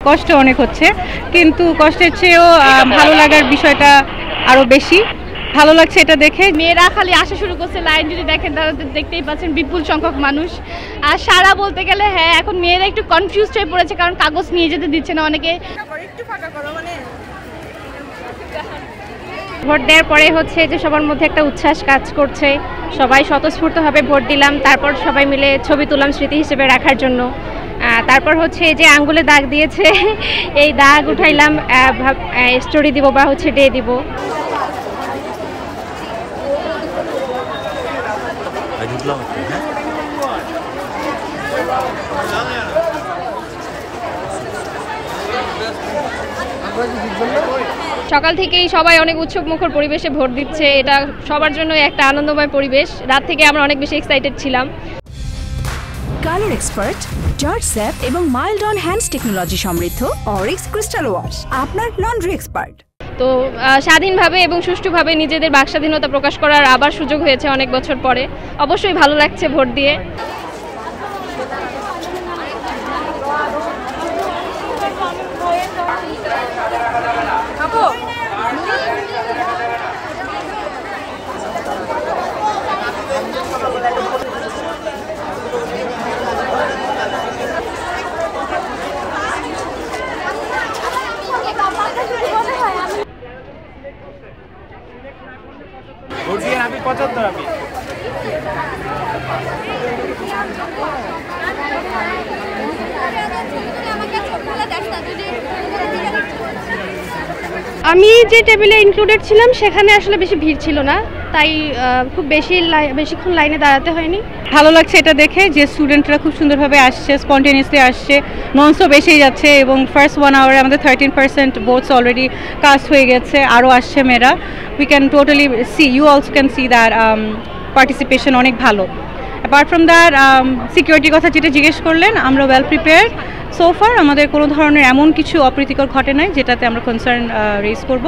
কষ্ট অনেক হচ্ছে, কিন্তু কষ্টের চেয়েও ভালো লাগার বিষয়টা আরও বেশি ভালো লাগছে এটা দেখে। মেয়েরা খালি আসা শুরু করছে, লাইন যদি দেখেন তাহলে দেখতেই পাচ্ছেন বিপুল সংখ্যক মানুষ। আর সারা বলতে গেলে হ্যাঁ, এখন মেয়েরা একটু কনফিউজড হয়ে পড়েছে, কারণ কাগজ নিয়ে যেতে দিচ্ছে না অনেকে। ভোট দেওয়ার পরে হচ্ছে যে সবার মধ্যে একটা উচ্ছ্বাস কাজ করছে, সবাই স্বতঃস্ফূর্তভাবে ভোট দিলাম, তারপর সবাই মিলে ছবি তুললাম স্মৃতি হিসেবে রাখার জন্য। তারপর হচ্ছে যে আঙ্গুলে দাগ দিয়েছে এই দাগ উঠাইলাম, স্টোরি দিব বা হচ্ছে ডে দিব। সকাল থেকেই সবাই অনেক উৎসবমুখর পরিবেশে ভোট দিচ্ছে, এটা সবার জন্য একটা আনন্দময় পরিবেশ। রাত থেকে আমরা অনেক বেশি এক্সাইটেড ছিলাম। কালার এক্সপার্ট, জর্জ স্যাপ এবং মাইল্ড অন হ্যান্ডস টেকনোলজি সমৃদ্ধ অরিক্স ক্রিস্টাল ওয়াশ আপনার লন্ড্রি এক্সপার্ট। তো স্বাধীনভাবে এবং সুষ্ঠুভাবে নিজেদের বাকস্বাধীনতা প্রকাশ করার আবার সুযোগ হয়েছে অনেক বছর পরে। অবশ্যই ভালো লাগছে ভোট দিয়ে। আমি 75 আমি আমি যে টেবিলে ইনক্লুডেড ছিলাম সেখানে আসলে বেশি ভিড় ছিল না, তাই খুব বেশিক্ষণ লাইনে দাঁড়াতে হয়নি। ভালো লাগছে এটা দেখে যে স্টুডেন্টরা খুব সুন্দরভাবে আসছে, স্পন্টেনিয়াসলি আসছে, ননস্টপ এসেই যাচ্ছে এবং ফার্স্ট 1 আওয়ারে আমাদের 13% ভোটস অলরেডি কাস্ট হয়ে গেছে, আরও আসছে মেয়েরা। We can totally see, you also can see that participation অনেক ভালো। অ্যাপার্ট ফ্রম দ্যাট সিকিউরিটির কথা যেটা জিজ্ঞেস করলেন, আমরা ওয়েল প্রিপেয়ার্ড সো ফার। আমাদের কোনো ধরনের এমন কিছু অপ্রীতিকর ঘটে নাই যেটাতে আমরা কনসার্ন রেজ করব।